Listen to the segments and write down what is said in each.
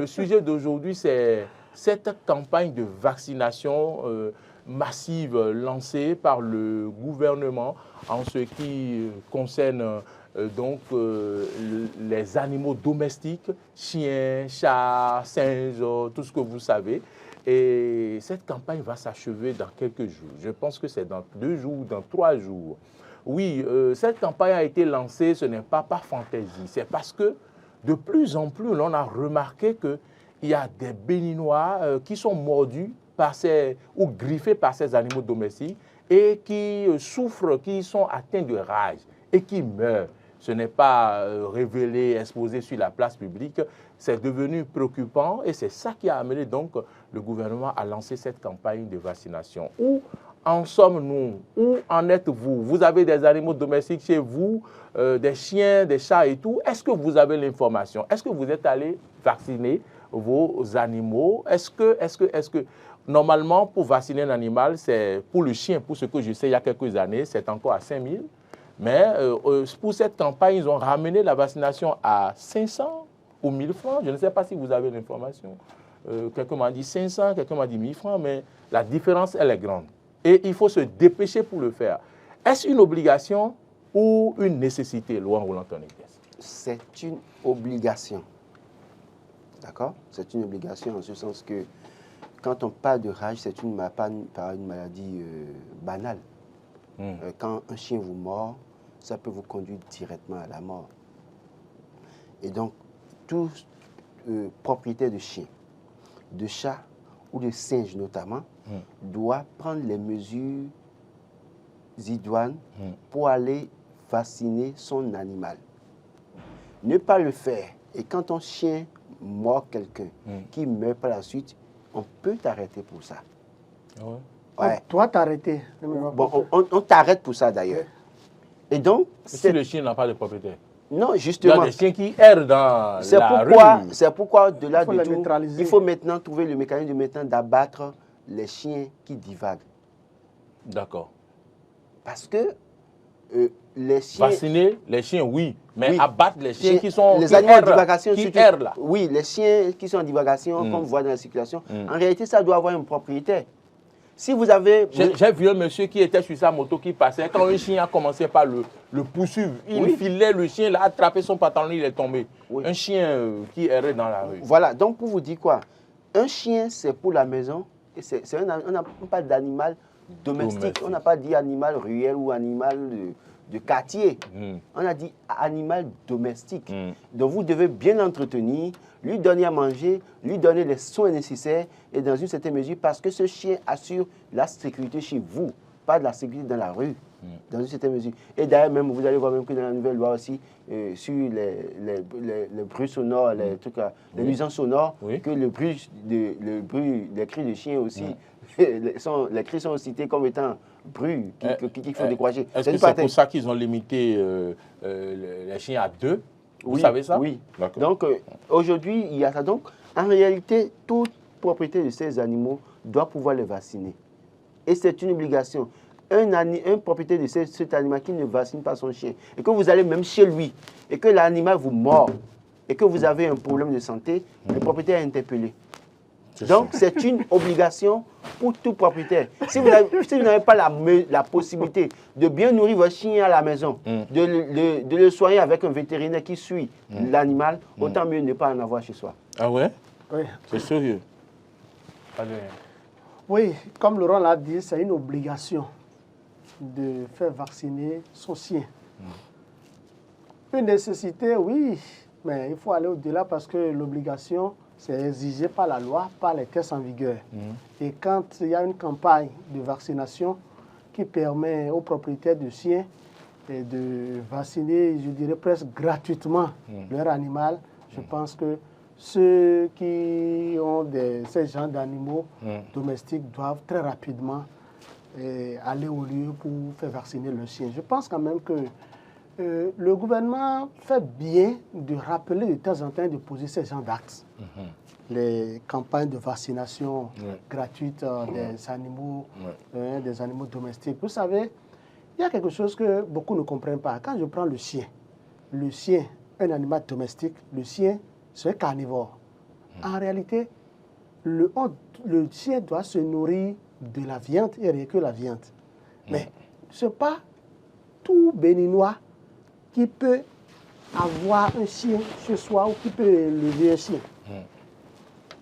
sujet d'aujourd'hui, c'est cette campagne de vaccination massive lancée par le gouvernement en ce qui concerne les animaux domestiques, chiens, chats, singes, tout ce que vous savez. Et cette campagne va s'achever dans quelques jours. Je pense que c'est dans 2 jours, dans 3 jours. Oui, cette campagne a été lancée, ce n'est pas par fantaisie, c'est parce que de plus en plus, on a remarqué qu'il y a des Béninois qui sont mordus ou griffés par ces animaux domestiques et qui souffrent, qui sont atteints de rage et qui meurent. Ce n'est pas révélé, exposé sur la place publique, c'est devenu préoccupant et c'est ça qui a amené donc le gouvernement à lancer cette campagne de vaccination. Où en sommes-nous? Où en êtes-vous? Vous avez des animaux domestiques chez vous, des chiens, des chats et tout. Est-ce que vous avez l'information? Est-ce que vous êtes allé vacciner vos animaux? Est-ce que normalement, pour vacciner un animal, c'est pour le chien, pour ce que je sais, il y a quelques années, c'est encore à 5 000. Mais pour cette campagne, ils ont ramené la vaccination à 500 ou 1 000 francs. Je ne sais pas si vous avez l'information. Quelqu'un m'a dit 500, quelqu'un m'a dit 1 000 francs, mais la différence, elle est grande. Et il faut se dépêcher pour le faire. Est-ce une obligation ou une nécessité, Laurent Roland-Tonnet? C'est une obligation. D'accord? C'est une obligation en ce sens que quand on parle de rage, c'est une maladie banale. Quand un chien vous mord, ça peut vous conduire directement à la mort. Et donc, tout propriétaire de chien, de chat ou de singe notamment, doit prendre les mesures idoines pour aller vacciner son animal. Ne pas le faire. Et quand ton chien mord quelqu'un qui meurt par la suite, on peut t'arrêter pour ça. Ouais. Toi, t'arrêter. Bon, on t'arrête pour ça d'ailleurs. Et donc, si le chien n'a pas de propriétaire. Non, justement. Il y a des chiens qui errent dans la rue. C'est pourquoi, au-delà de tout, il faut maintenant trouver le mécanisme d'abattre les chiens qui divaguent. D'accord. Parce que les chiens... Vacciner les chiens, oui. Mais abattre les chiens qui animaux en divagation, errent là. Oui, les chiens qui sont en divagation, comme on voit dans la circulation, en réalité, ça doit avoir un propriétaire. Si vous avez... J'ai vu un monsieur qui était sur sa moto qui passait. Quand un chien a commencé par le poursuivre, il filait le chien, il a attrapé son pantalon, il est tombé. Un chien qui errait dans la rue. Voilà, donc pour vous dire quoi, un chien, c'est pour la maison. Et on n'a pas d'animal domestique. On n'a pas dit animal ruelle ou animal de quartier. On a dit animal domestique. Donc vous devez bien l'entretenir, lui donner à manger, lui donner les soins nécessaires et dans une certaine mesure parce que ce chien assure la sécurité chez vous, pas de la sécurité dans la rue, dans une certaine mesure. Et d'ailleurs même, vous allez voir même que dans la nouvelle loi aussi, sur les bruits sonores, les trucs, les nuisances sonores, que les cris de chien aussi, les cris sont cités comme étant bruits qu'il faut décourager. Est-ce que c'est pour ça qu'ils ont limité les chiens à 2? Vous savez ça? Oui. Donc, aujourd'hui, il y a ça. Donc, en réalité, toute propriétaire de ces animaux doit pouvoir les vacciner. Et c'est une obligation. Un propriétaire de cet animal qui ne vaccine pas son chien, et que vous allez même chez lui, et que l'animal vous mord, et que vous avez un problème de santé, le propriétaire est interpellé. Donc, c'est une obligation pour tout propriétaire. Si vous n'avez pas la possibilité de bien nourrir votre chien à la maison, de le soigner avec un vétérinaire qui suit l'animal, autant mieux ne pas en avoir chez soi. Ah ouais? Oui. C'est sérieux? Oui, comme Laurent l'a dit, c'est une obligation de faire vacciner son chien. Une nécessité, oui, mais il faut aller au-delà parce que l'obligation, c'est exigé par la loi, par les tests en vigueur. Et quand il y a une campagne de vaccination qui permet aux propriétaires de chiens de vacciner, je dirais presque gratuitement leur animal, je pense que ceux qui ont ces genres d'animaux domestiques doivent très rapidement aller au lieu pour faire vacciner le chien. Je pense quand même que le gouvernement fait bien de rappeler de temps en temps de poser ces genres d'actes. Les campagnes de vaccination gratuites des animaux domestiques. Vous savez, il y a quelque chose que beaucoup ne comprennent pas. Quand je prends le chien, un animal domestique, le chien, c'est un carnivore. En réalité, le chien doit se nourrir de la viande et rien que la viande. Mais ce n'est pas tout Béninois qui peut avoir un chien chez soi ou qui peut élever un chien.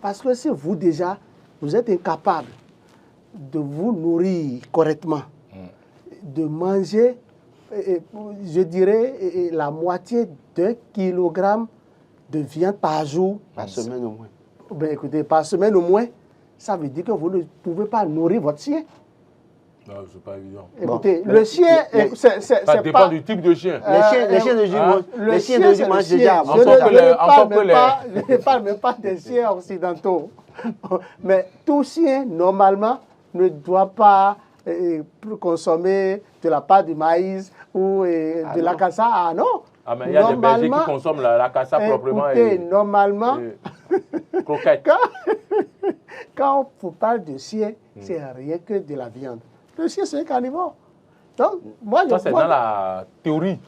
Parce que si vous déjà, vous êtes incapable de vous nourrir correctement, de manger, je dirais, la moitié d'1 kilogramme de viande par jour. Par semaine au moins. Ben, écoutez, par semaine au moins, ça veut dire que vous ne pouvez pas nourrir votre chien. Non, c'est pas évident. Écoutez, le chien, c'est Ça dépend pas... du type de chien. Les chiens de jus mangent déjà. Je ne parle même pas des chiens occidentaux. Mais tout chien, normalement, ne doit pas consommer de la pâte de maïs ou de la cassa. Ah non. Ah, mais il y a des bergers qui consomment la cassa proprement. Écoutez, normalement, croquettes. quand on vous parle de chien, c'est rien que de la viande. Le chien, c'est un carnivore. Donc, moi, ça, c'est dans la théorie.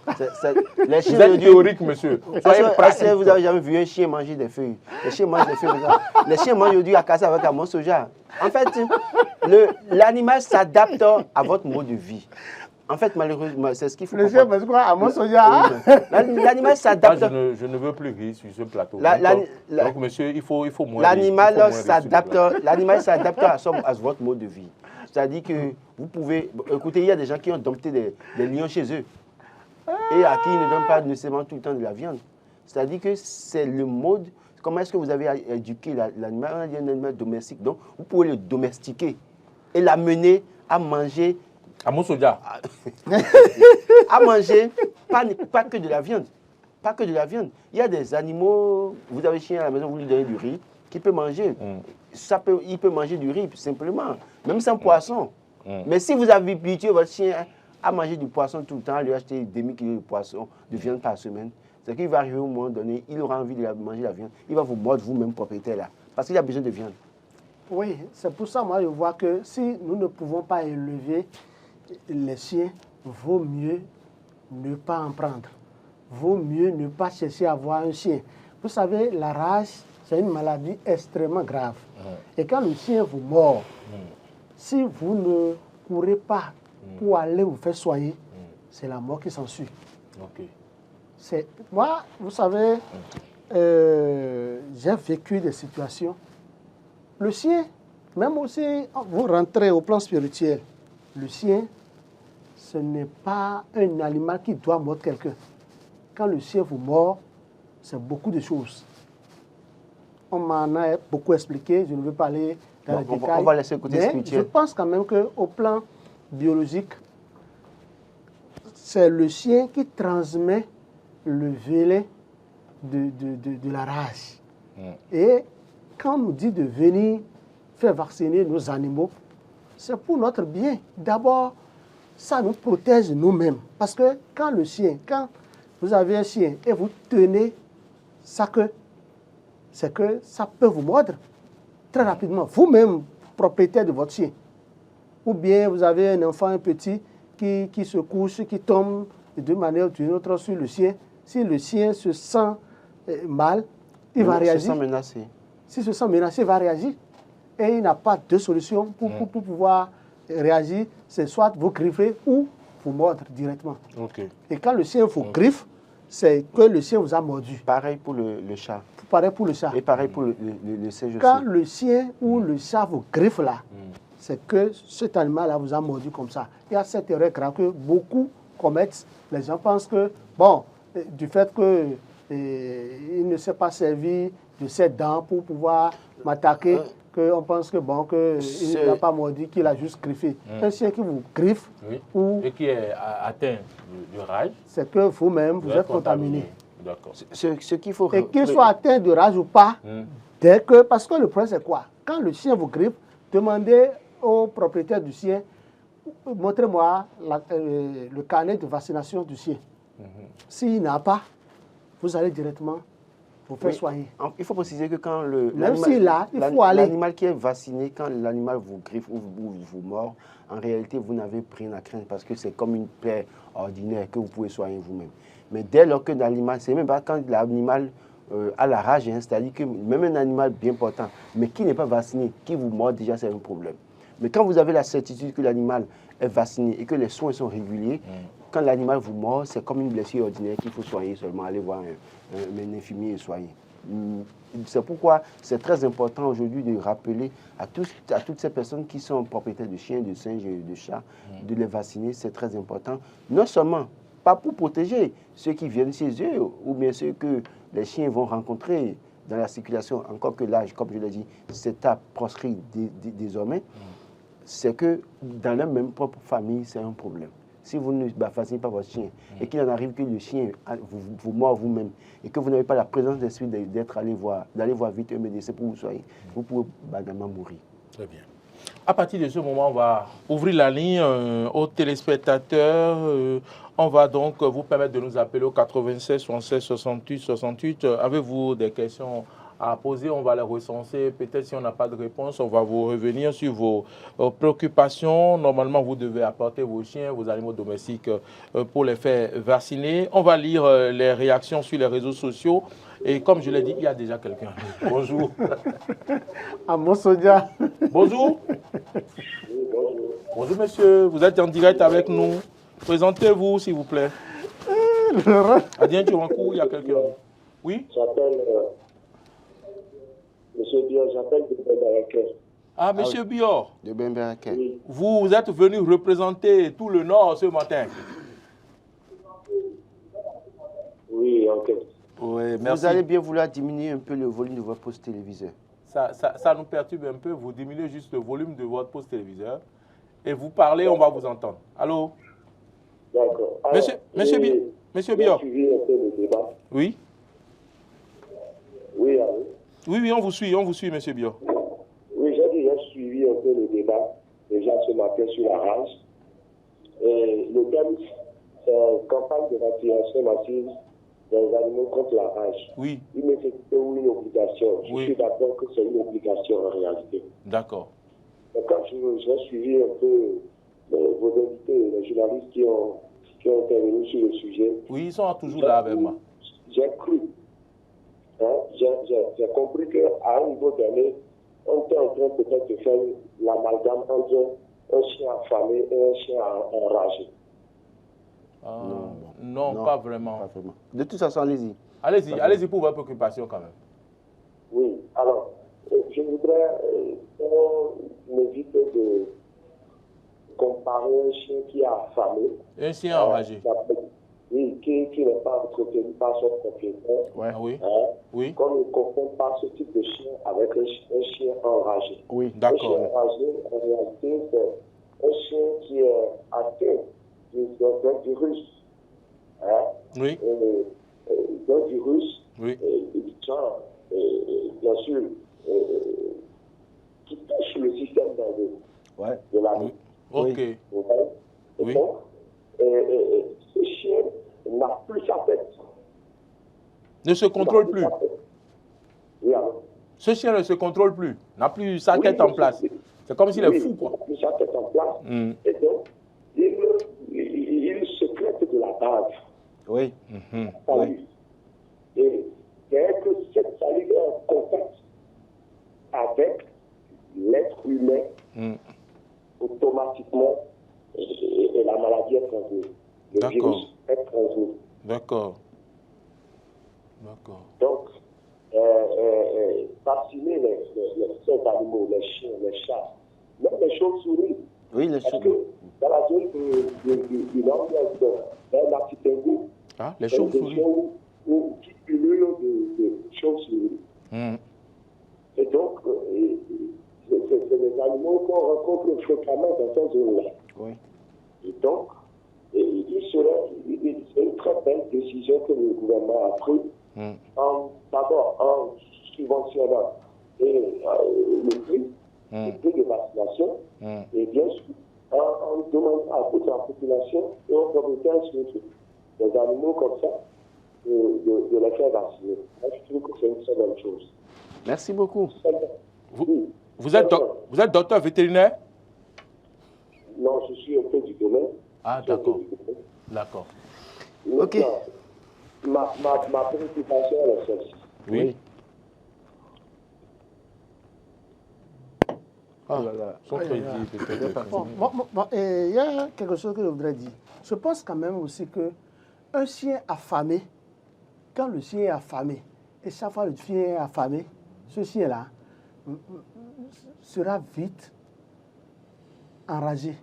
Les Vous êtes théorique, monsieur. Soyez pratique. Vous n'avez jamais vu un chien manger des feuilles. Les chiens mangent des feuilles. Les chiens mangent du akasa avec amon soja. En fait, l'animal s'adapte à votre mode de vie. En fait, malheureusement, c'est ce qu'il faut comprendre. Le chien mange quoi? Amon soja? L'animal s'adapte. Je ne veux plus rire sur ce plateau. Donc, monsieur, il faut moins l'animal s'adapte à votre mode de vie. C'est-à-dire que vous pouvez... Écoutez, il y a des gens qui ont dompté des lions chez eux et à qui ils ne donnent pas nécessairement tout le temps de la viande. C'est-à-dire que c'est le mode... Comment est-ce que vous avez éduqué l'animal? On a dit un animal domestique. Donc, vous pouvez le domestiquer et l'amener à manger... À mon soja. À manger, pas que de la viande. Pas que de la viande. Il y a des animaux... Vous avez un chien à la maison, vous lui donnez du riz, qu'il peut manger. Il peut manger du riz, simplement, même sans poisson. Mais si vous avez habitué votre chien à manger du poisson tout le temps, à lui acheter demi-kilo de poisson, de viande par semaine, c'est qu'il va arriver au moment donné, il aura envie de manger la viande, il va vous mordre vous-même, propriétaire là, parce qu'il a besoin de viande. Oui, c'est pour ça, moi, je vois que si nous ne pouvons pas élever les chiens, vaut mieux ne pas en prendre. Vaut mieux ne pas chercher à avoir un chien. Vous savez, la rage, c'est une maladie extrêmement grave. Et quand le chien vous mord, si vous ne courez pas pour aller vous faire soigner, c'est la mort qui s'ensuit. Moi, vous savez, j'ai vécu des situations. Le chien, même aussi, vous rentrez au plan spirituel, le chien, ce n'est pas un animal qui doit mordre quelqu'un. Quand le chien vous mord, c'est beaucoup de choses. On m'en a beaucoup expliqué, je ne veux pas aller dans les détails. On va laisser le côté spirituel. Je pense quand même qu'au plan biologique, c'est le chien qui transmet le vélet de la rage. Et quand on nous dit de venir faire vacciner nos animaux, c'est pour notre bien. D'abord, ça nous protège nous-mêmes. Parce que quand vous avez un chien et vous tenez sa queue, c'est que ça peut vous mordre très rapidement. Vous-même, propriétaire de votre chien. Ou bien vous avez un enfant, un petit, qui se couche, qui tombe de manière ou d'une autre sur le chien. Si le chien se sent mal, il va réagir. Se sent menacé. S'il se sent menacé, il va réagir. Et il n'a pas de solution pour pouvoir réagir. C'est soit vous griffer ou vous mordre directement. Et quand le chien vous griffe, c'est que le chien vous a mordu. Pareil pour le chat. Pareil pour le chat. Et pareil pour le singe aussi. Quand le chien ou le chat vous griffe là, c'est que cet animal-là vous a mordu comme ça. Il y a cette erreur grave que beaucoup commettent. Les gens pensent que, bon, du fait qu'il ne s'est pas servi de ses dents pour pouvoir m'attaquer, qu'on pense que, bon, qu'il n'a pas mordu, qu'il a juste griffé. Un chien qui vous griffe et qui est atteint de rage, c'est que vous-même, vous êtes contaminé. D'accord. Ce qu'il faut... Et qu'il soit atteint de rage ou pas, parce que le problème c'est quoi? Quand le chien vous griffe, demandez au propriétaire du chien, montrez-moi le carnet de vaccination du chien. S'il n'a pas, vous allez directement vous faire soigner. Il faut préciser que quand l'animal qui est vacciné, quand l'animal vous griffe ou vous mord, en réalité, vous n'avez rien à craindre parce que c'est comme une plaie ordinaire que vous pouvez soigner vous-même. Mais dès lors que l'animal, c'est même pas quand l'animal à la rage, hein, c'est-à-dire que même un animal bien portant, mais qui n'est pas vacciné, qui vous mord déjà, c'est un problème. Mais quand vous avez la certitude que l'animal est vacciné et que les soins sont réguliers, quand l'animal vous mord, c'est comme une blessure ordinaire qu'il faut soigner seulement, aller voir un infirmier et soigner. C'est pourquoi c'est très important aujourd'hui de rappeler à toutes ces personnes qui sont propriétaires de chiens, de singes, de chats, de les vacciner, c'est très important. Non seulement, pas pour protéger ceux qui viennent chez eux ou bien ceux que les chiens vont rencontrer dans la circulation, encore que l'âge, comme je l'ai dit, c'est à proscrit désormais, c'est que dans la même propre famille, c'est un problème. Si vous ne vaccinez pas votre chien et qu'il en arrive que le chien vous mord vous-même et que vous n'avez pas la présence d'esprit d'aller voir vite un médecin pour vous soigner, vous pouvez banalement mourir. Très bien. À partir de ce moment, on va ouvrir la ligne aux téléspectateurs. On va donc vous permettre de nous appeler au 96 76 68 68. Avez-vous des questions à poser? On va les recenser. Peut-être si on n'a pas de réponse, on va vous revenir sur vos préoccupations. Normalement, vous devez apporter vos chiens, vos animaux domestiques pour les faire vacciner. On va lire les réactions sur les réseaux sociaux. Et comme je l'ai dit, il y a déjà quelqu'un. Bonjour. Amosodia. Bonjour. Bonjour monsieur, vous êtes en direct avec nous. Présentez-vous s'il vous plaît. Adrien Turankou, il y a quelqu'un. Oui? J'appelle Monsieur Bior, j'appelle de Bemberaké. Ah, monsieur Bior. De Bemberaké. Oui. Vous êtes venu représenter tout le Nord ce matin. Oui, en fait. Oui, merci. Vous allez bien vouloir diminuer un peu le volume de votre poste téléviseur. Ça nous perturbe un peu. Vous diminuez juste le volume de votre poste téléviseur. Et vous parlez, on va vous entendre. Allô? D'accord. Monsieur Bior. J'ai suivi un peu le débat. Oui? Oui, allô? Oui, on vous suit, monsieur Bior. Oui, j'ai suivi un peu le débat, déjà ce matin sur la rage. Le thème, c'est campagne de vaccination massive des animaux contre la rage. Oui. Une nécessité ou une obligation. Je suis d'accord que c'est une obligation en réalité. D'accord. Quand j'ai suivi un peu vos invités, les journalistes qui ont intervenu sur le sujet. Oui, ils sont toujours là avec moi. J'ai cru, j'ai compris qu'à un niveau donné, on était en train peut-être de faire l'amalgame entre un chien affamé et un chien enragé. Non, pas vraiment. Pas vraiment. De toute façon, allez-y. Allez-y pour votre préoccupation quand même. Oui, alors, je voudrais qu'on évite de comparer un chien qui est affamé. Un chien enragé. Oui, qui n'est pas entretenu par son propriétaire. Ouais. Ah oui. Oui. Qu'on ne confond pas ce type de chien avec un chien enragé. Oui, Un d'accord. chien enragé, en réalité, c'est un chien qui est atteint d'un virus. Oui. D'un virus, Oui. bien sûr, qui touche le système nerveux de la vie. Ok. Oui. Donc, ce chien n'a plus sa tête. Ne se contrôle plus. Oui, alors. Ce chien ne se contrôle plus. N'a plus sa tête en place. C'est comme s'il est fou, quoi. Il n'a plus sa tête en place. Et donc, il secrète de la base. Oui. Oui. Et dès que cette salive est en contact avec l'être humain, automatiquement, et la maladie est transmise. Le virus est transmis. D'accord. Donc, vacciner ces animaux, les chiens, les chats, même les chauves-souris. Oui, les chauves-souris. Dans la zone du nord, il y a un archipel. Ah, les chauves-souris. Qui pullulent de chauves-souris. Et donc, c'est des animaux qu'on rencontre fréquemment dans cette zone-là. Oui. Et donc, c'est une très belle décision que le gouvernement a prise. D'abord, en subventionnant le prix de vaccination, et bien sûr, en demandant à toute la population et aux propriétaires surtout des animaux comme ça, de les faire vacciner. Moi, je trouve que c'est une très bonne chose. Merci beaucoup. Vous êtes docteur vétérinaire? Non, je suis un peu du domaine. Ah, d'accord. D'accord. Ok. Ma préoccupation est celle-ci. Oui. Oh là là. Son crédit peut-être. Il y a quelque chose que je voudrais dire. Je pense quand même aussi qu'un chien affamé, quand le chien est affamé, et chaque fois le chien est affamé, ce chien-là sera vite enragé.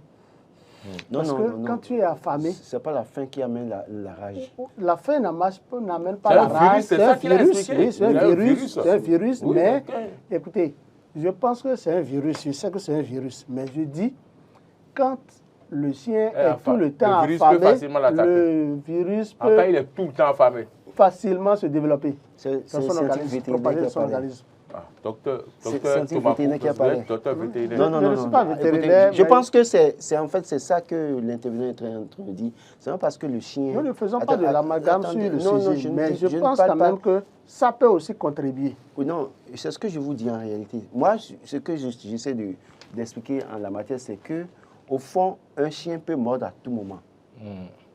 Parce que quand tu es affamé, c'est pas la faim qui amène la rage. La faim n'amène pas la rage. C'est un virus, oui, c'est un virus. C'est un virus, Oui, mais écoutez, je pense que c'est un virus. Je sais que c'est un virus, mais je dis quand le chien est tout le temps affamé, le virus peut quand il est tout le temps affamé, facilement se développer. C'est scientifique vétérinaire qui apparaît. Docteur vétérinaire qui apparaît. Docteur vétérinaire. Non, je ne suis pas vétérinaire. Je pense que c'est ça que l'intervenant est en train de dire. C'est pas parce que le chien... Nous ne faisons pas de l'amalgame sur le sujet, mais je pense quand même que ça peut aussi contribuer. Non, c'est ce que je vous dis en réalité. Moi, ce que j'essaie d'expliquer en la matière, c'est que au fond, un chien peut mordre à tout moment.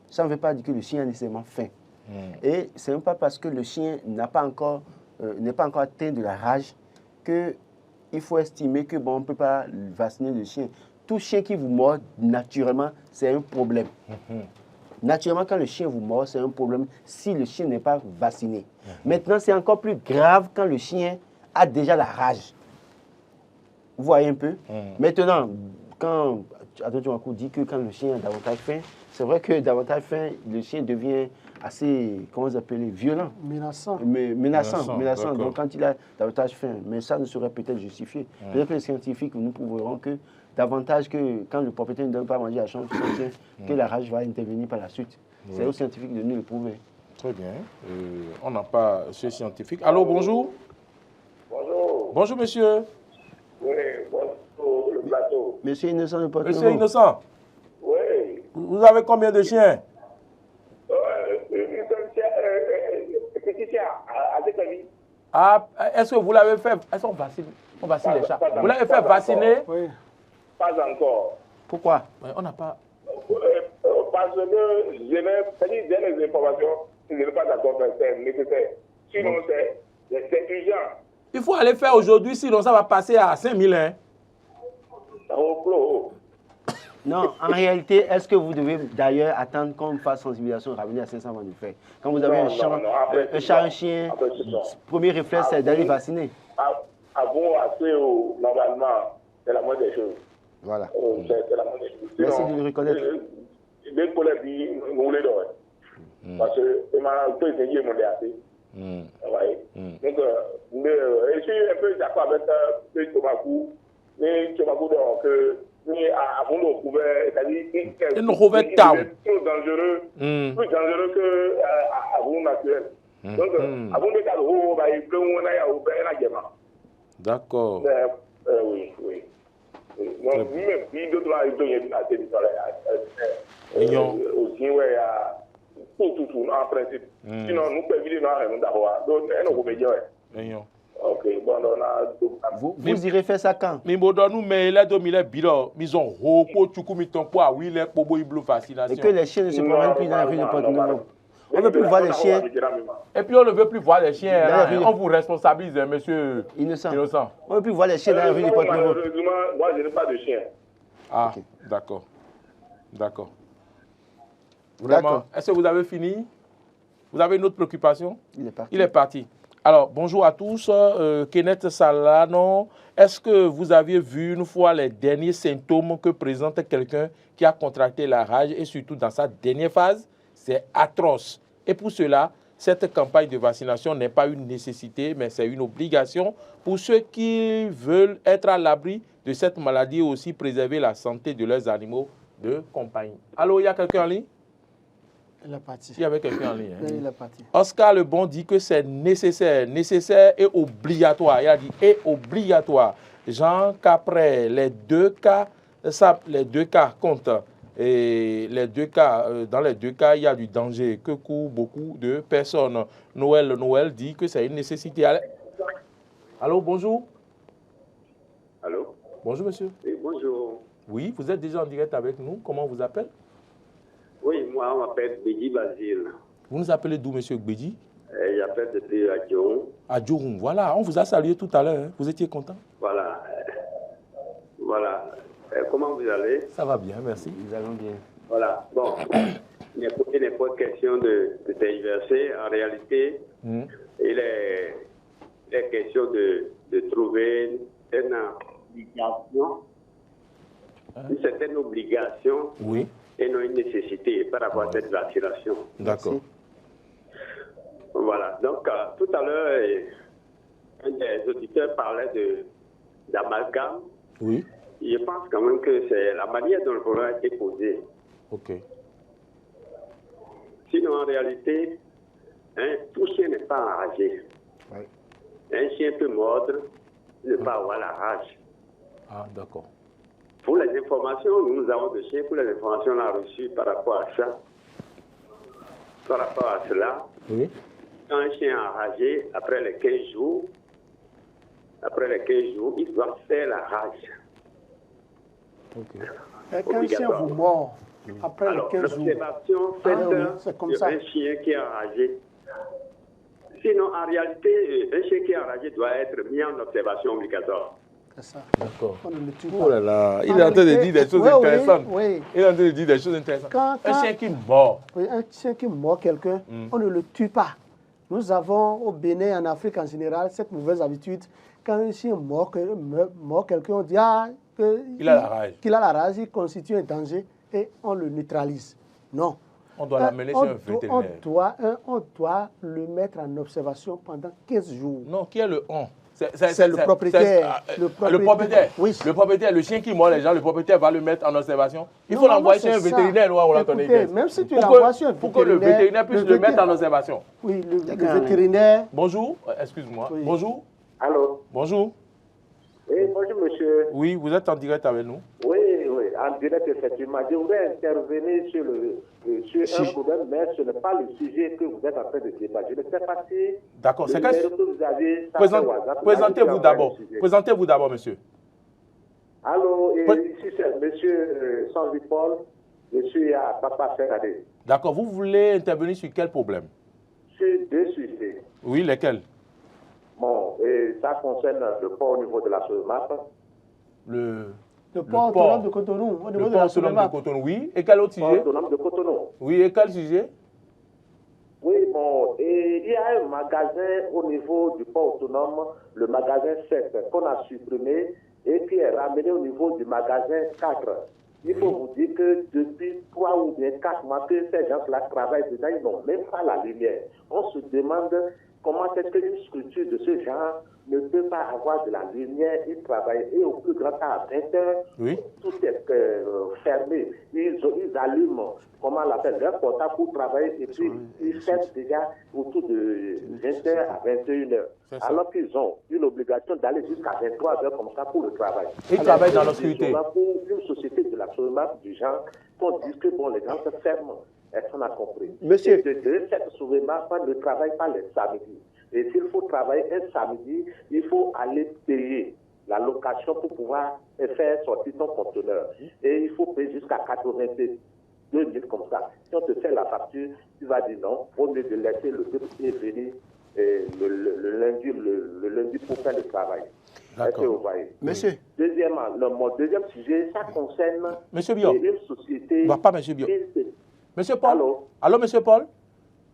Ça ne veut pas dire que le chien a nécessairement faim. Et ce n'est pas parce que le chien n'est pas encore atteint de la rage qu'il faut estimer que bon, on ne peut pas vacciner le chien. Tout chien qui vous mord, naturellement, c'est un problème. Naturellement, quand le chien vous mord, c'est un problème si le chien n'est pas vacciné. Maintenant, c'est encore plus grave quand le chien a déjà la rage. Vous voyez un peu? Maintenant, quand Adotouakou dit que quand le chien a davantage faim, c'est vrai que davantage faim, le chien devient assez, comment vous appelez, violent. Menaçant. Donc quand il a davantage faim, mais ça ne serait peut-être justifié. Peut-être que les scientifiques nous prouveront que davantage que quand le propriétaire ne donne pas à manger à son chien, que la rage va intervenir par la suite. C'est aux scientifiques de nous le prouver. Très bien. On n'a pas ce scientifique. Allô, bonjour. Bonjour. Bonjour, monsieur. Oui, bonjour, le plateau. Monsieur Innocent, le porte-nouveau. Monsieur Innocent. Oui. Vous avez combien de chiens? Petit chien, à cette avis. Ah, est-ce que vous l'avez fait? Est-ce qu'on vaccine? On vaccine les chats. Vous l'avez fait vacciner? Oui. Pas encore. Pourquoi? On n'a pas. Parce que j'ai des informations, je ne suis pas d'accord, c'est nécessaire. Sinon, c'est urgent. Il faut aller faire aujourd'hui, sinon ça va passer à 5000. Hein? Non, en réalité, est-ce que vous devez d'ailleurs attendre qu'on fasse sensibilisation, ramener à 500 ans de fait? Quand vous avez un chat, un chien, premier réflexe, c'est d'aller vacciner. Avant, assez normalement, c'est la moindre des choses. Voilà. C'est la moindre des choses. Merci de le reconnaître. Dès que vous l'avez dit, nous voulons dormir. Parce que c'est ma peu essayé mon assez. Donc, je suis un peu d'accord avec Tomakou. Mais Tomakou, donc, avant de trouver, c'est-à-dire qu'il est trop dangereux, plus dangereux que avant naturel. Donc, avant de faire il peut y avoir. D'accord. Oui. Donc, même si d'autres ont été assez différents, aussi, tout, en principe. Sinon, nous pouvons éviter nos d'avoir. Donc, nous pouvons ok, bon, on a... Vous irez faire ça quand? Mais nous, mais il a dominé bilo, ils ont vaccination. Et que les chiens ne se promènent plus dans la rue de Porte-Nouveau. On ne veut plus voir les chiens. Et puis on ne veut plus voir les chiens. On vous responsabilise, monsieur Innocent. On ne veut plus voir les chiens dans la rue de Porte-Nouveau. Moi, je n'ai pas de chien. Ah, d'accord. Vraiment. Est-ce que vous avez fini? Vous avez une autre préoccupation? Il est parti. Alors, bonjour à tous. Kenneth Salano, est-ce que vous aviez vu une fois les derniers symptômes que présente quelqu'un qui a contracté la rage et surtout dans sa dernière phase? C'est atroce. Et pour cela, cette campagne de vaccination n'est pas une nécessité, mais c'est une obligation pour ceux qui veulent être à l'abri de cette maladie et aussi préserver la santé de leurs animaux de compagnie. Allô, il y a quelqu'un en ligne? Il est parti. Il y avait quelqu'un en ligne. Hein? Il est parti. Oscar Lebon dit que c'est nécessaire et obligatoire. Il a dit et obligatoire. Jean Capré, les deux cas comptent. Et dans les deux cas, il y a du danger que courent beaucoup de personnes. Noël dit que c'est une nécessité. Allô, bonjour. Allô. Bonjour, monsieur. Oui, bonjour. Oui, vous êtes déjà en direct avec nous. Comment on vous appelle? Oui, moi, on m'appelle Bédi Basile. Vous nous appelez d'où, monsieur Bédi? J'appelle depuis Adjoum. Adjoum, voilà. On vous a salué tout à l'heure. Hein. Vous étiez content? Voilà. Voilà. Comment vous allez? Ça va bien, merci. Nous allons bien. Voilà. Bon, il n'est pas question de tergiverser. En réalité, il est question de trouver une obligation, une certaine obligation oui. et non une nécessité par rapport à cette vaccination. D'accord. Voilà. Donc, tout à l'heure, un des auditeurs parlait d'amalgame. Oui. Je pense quand même que c'est la manière dont le problème a été posé. Ok. Sinon, en réalité, tout chien n'est pas enragé. Oui. Un chien peut mordre, ne pas avoir la rage. Ah, d'accord. Pour les informations, nous avons des chiens, pour les informations qu'on a reçues par rapport à ça, par rapport à cela, oui. Quand un chien est enragé, après les 15 jours, il doit faire la rage. Ok. Et quand un chien vous mord, après Alors, les 15 jours, l'observation faite sur un chien qui est enragé. Sinon, en réalité, un chien qui est enragé doit être mis en observation obligatoire. c'est ça. D'accord. On ne le tue pas. Oh là là, il est en train de dire des choses intéressantes. Oui. Il est en train de dire des choses intéressantes. Un chien qui mord. Oui, un chien qui mord quelqu'un, on ne le tue pas. Nous avons au Bénin, en Afrique en général, cette mauvaise habitude. Quand un chien mord quelqu'un, on dit qu'il a la rage. Qu'il a la rage, il constitue un danger et on le neutralise. Non. On doit l'amener chez un vétérinaire. On doit le mettre en observation pendant 15 jours. Non, qui est le on? C'est le propriétaire. Le propriétaire. Oui. Le propriétaire, le chien qui mord les gens, le propriétaire va le mettre en observation. Il faut l'envoyer chez un vétérinaire. Même si tu l'envoies chez un vétérinaire. Pour que le vétérinaire puisse le mettre en observation. Oui, le vétérinaire. Bonjour, excuse-moi. Oui. Bonjour. Allô? Bonjour. Oui, bonjour monsieur. Oui, vous êtes en direct avec nous. Oui, en direct effectivement. Je voudrais intervenir sur un problème, mais ce n'est pas le sujet que vous êtes en train de débattre. Je ne sais pas si... D'accord, c'est que vous avez... Présentez-vous d'abord. Présentez-vous d'abord, monsieur. Allô, ici c'est monsieur Sandy Paul. Je suis à Papa Ferrari. D'accord, vous voulez intervenir sur quel problème? Sur deux sujets. Oui, lesquels? Bon, et ça concerne le port au niveau de la SOMAP. Le port autonome de Cotonou. Le port autonome de Cotonou, oui. Et quel autre sujet? Le port autonome de Cotonou. Oui, et quel sujet? Oui, bon, et il y a un magasin au niveau du port autonome, le magasin 7, qu'on a supprimé et qui est ramené au niveau du magasin 4. Il faut vous dire que depuis 3 ou bien 4 mois que ces gens-là travaillent dedans, ils n'ont même pas la lumière. On se demande comment est-ce qu'une structure de ce genre ne peut pas avoir de la lumière. Ils travaillent et au plus grand temps à 20 heures, oui. Tout est fermé. Ils allument, comment on l'appelle, leur portable pour travailler et puis ils fêtent déjà autour de 20 heures à 21 heures. Alors qu'ils ont une obligation d'aller jusqu'à 23 heures comme ça pour le travail. Ils travaillent dans l'obscurité. Pour une société de la SOMAP du genre, qu'on dise que bon, les gens se ferment. Est-ce qu'on a compris? Monsieur. Cette SOMAP ne travaille pas les samedis. Et s'il faut travailler un samedi, il faut aller payer la location pour pouvoir faire sortir ton conteneur. Et il faut payer jusqu'à 82 000 comme ça. Si on te fait la facture, tu vas dire non, au lieu de laisser le député venir le lundi pour faire le travail. Est-ce que vous voyez? Monsieur. Deuxièmement, mon deuxième sujet, ça concerne Monsieur Bion. une société... Pas Monsieur Bion. Monsieur Paul. Allô? Allô, Monsieur Paul?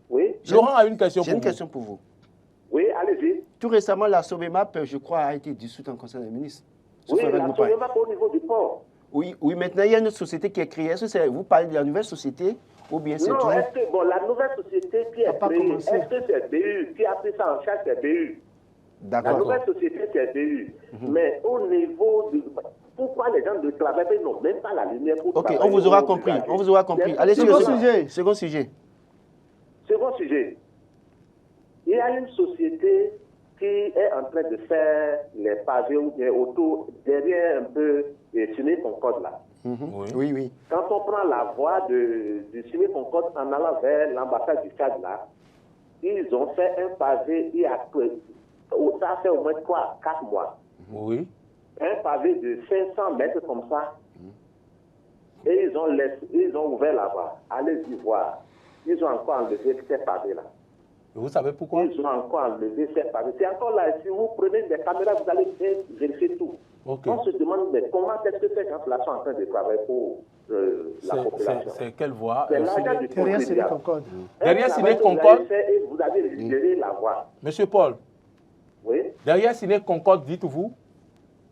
Oui. Laurent a une question pour vous. J'ai une question pour vous. Oui, allez-y. Tout récemment, la SOMAP, je crois, a été dissoute en Conseil des ministres. Oui, la SOMAP au niveau du port. Oui, maintenant, il y a une autre société qui est créée. Est-ce que vous parlez de la nouvelle société ou bien c'est toujours... Non, est-ce que la nouvelle société qui est créée, est-ce que c'est BU qui a pris ça en charge, c'est BU? D'accord. La nouvelle société, c'est BU. Mais au niveau de... Pourquoi les gens ne travaillent pas, ils n'ont même pas la lumière pour travailler? Ok, on vous aura compris. On vous aura compris. Allez, second sujet. Second sujet. Second sujet. Il y a une société qui est en train de faire les pavés ou bien autour, derrière un peu Ciné Concorde là. Oui, oui. Quand on prend la voie du Ciné Concorde en allant vers l'ambassade du Tchad là, ils ont fait un pavé, ça fait au moins 4 mois. Oui. Un pavé de 500 mètres comme ça. Et ils ont ouvert la voie. Allez-y voir. Ils ont encore enlevé ces pavés là. Vous savez pourquoi? Ils ont encore enlevé cette partie. C'est encore là. Si vous prenez des caméras, vous allez bien vérifier tout. Okay. On se demande mais comment est-ce que ces gens-là sont en train de travailler pour la population. C'est quelle voie? C'est l'argent du Derrière Séné Concorde. Derrière Séné Concorde. Vous avez libéré la voie. Monsieur Paul. Oui. Derrière Séné Concorde, dites-vous?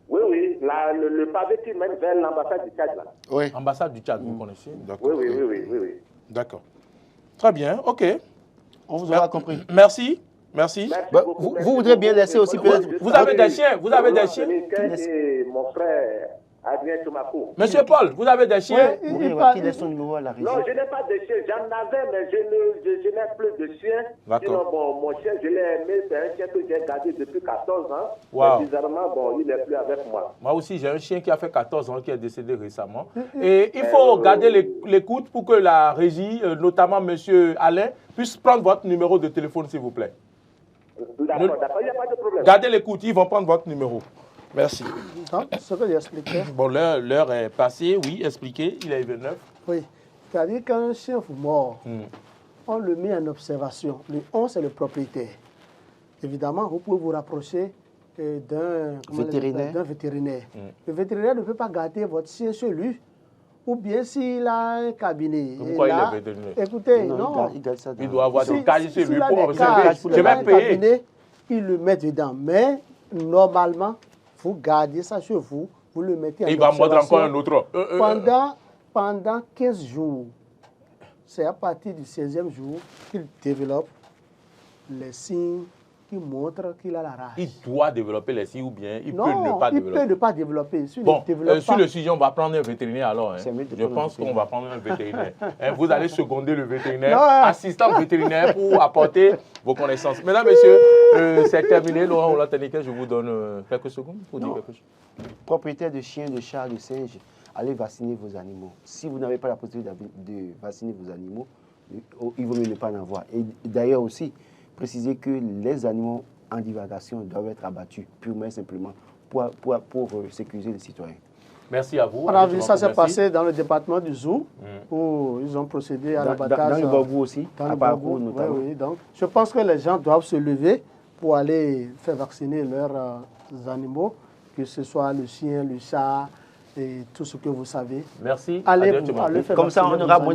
Oui, oui. Le pavé qui mène vers l'ambassade du Tchad, là. Oui. Ambassade du Tchad, vous connaissez? Oui, oui, oui, oui, oui, oui. D'accord. Très bien, ok. On vous aura compris. Merci. Merci. Merci Bah, beaucoup. vous voudrez bien laisser aussi peut-être... Vous avez des chiens? Vous avez des chiens? Et mon frère Adrien Tomakou. Monsieur Paul, vous avez des chiens? Oui, Qui laisse son numéro à la régie. Non, je n'ai pas de chien. J'en avais, mais je n'ai plus de chien. D'accord. Sinon, bon, mon chien, je l'ai aimé. C'est un chien que j'ai gardé depuis 14 ans. Wow. Mais bizarrement, bon, il n'est plus avec moi. Moi aussi, j'ai un chien qui a fait 14 ans, qui est décédé récemment. Et il faut garder l'écoute pour que la régie, notamment monsieur Alain, puisse prendre votre numéro de téléphone, s'il vous plaît. D'accord, d'accord, il n'y a pas de problème. Gardez l'écoute, ils vont prendre votre numéro. Merci. Donc, ce que j'expliquais. Bon, l'heure est passée, oui, expliquez, il est 29. Oui. C'est-à-dire qu'un chien fou mort, on le met en observation. Le 11, c'est le propriétaire. Évidemment, vous pouvez vous rapprocher d'un vétérinaire. Le vétérinaire ne peut pas garder votre chien chez lui. Ou bien s'il a un cabinet. Pourquoi il est vétérinaire? Écoutez, non. Il doit avoir des cages chez lui pour observer. Je vais payer. Il le met dedans. Mais normalement, vous gardez ça chez vous. Vous le mettez en Il observation. va mordre encore un autre. Pendant 15 jours. C'est à partir du 16e jour qu'il développe les signes qui montrent qu'il a la rage. Il doit développer les signes ou bien il peut ne pas il développer. peut ne pas développer. Si Bon, développe sur pas, le sujet, on va prendre un vétérinaire alors. Hein. Je pense qu'on va prendre un vétérinaire. Vous allez seconder le vétérinaire, assistant vétérinaire pour apporter vos connaissances. Mesdames, messieurs, c'est terminé. Laurent Olatanique, je vous donne quelques secondes pour dire quelque chose. Propriétaire de chiens, de chats, de singes, allez vacciner vos animaux. Si vous n'avez pas la possibilité de vacciner vos animaux, il vaut mieux ne pas en avoir. Et d'ailleurs aussi, préciser que les animaux en divagation doivent être abattus purement et simplement pour sécuriser les citoyens. Merci à vous. On a vu ça s'est passé dans le département du Zou, où ils ont procédé à l'abattage. Dans le Bagou aussi, dans le Bagou notamment. Oui, donc, je pense que les gens doivent se lever pour aller faire vacciner leurs animaux, que ce soit le chien, le chat et tout ce que vous savez. Merci. Allez faire comme ça, on aura moins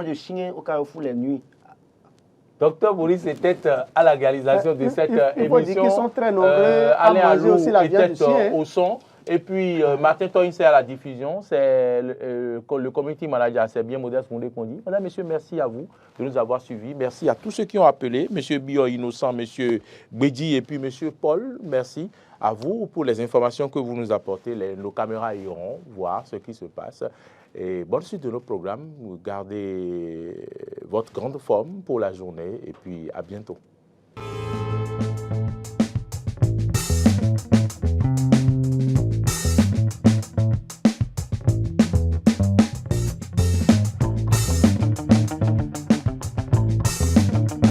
de chiens au carrefour les nuits. Docteur Boris était à la réalisation de cette émission. Il faut dire qu'ils sont très nombreux à manger aussi la viande du chien. Au son. Et puis, Martin Toyin, c'est à la diffusion. C'est le community manager, c'est bien modeste qu'on dit. Madame, messieurs, merci à vous de nous avoir suivis. Merci à tous ceux qui ont appelé. Monsieur Bio Innocent, monsieur Bédi et puis monsieur Paul. Merci à vous pour les informations que vous nous apportez. Nos caméras iront voir ce qui se passe. Et bonne suite de nos programmes. Gardez votre grande forme pour la journée. Et puis, à bientôt.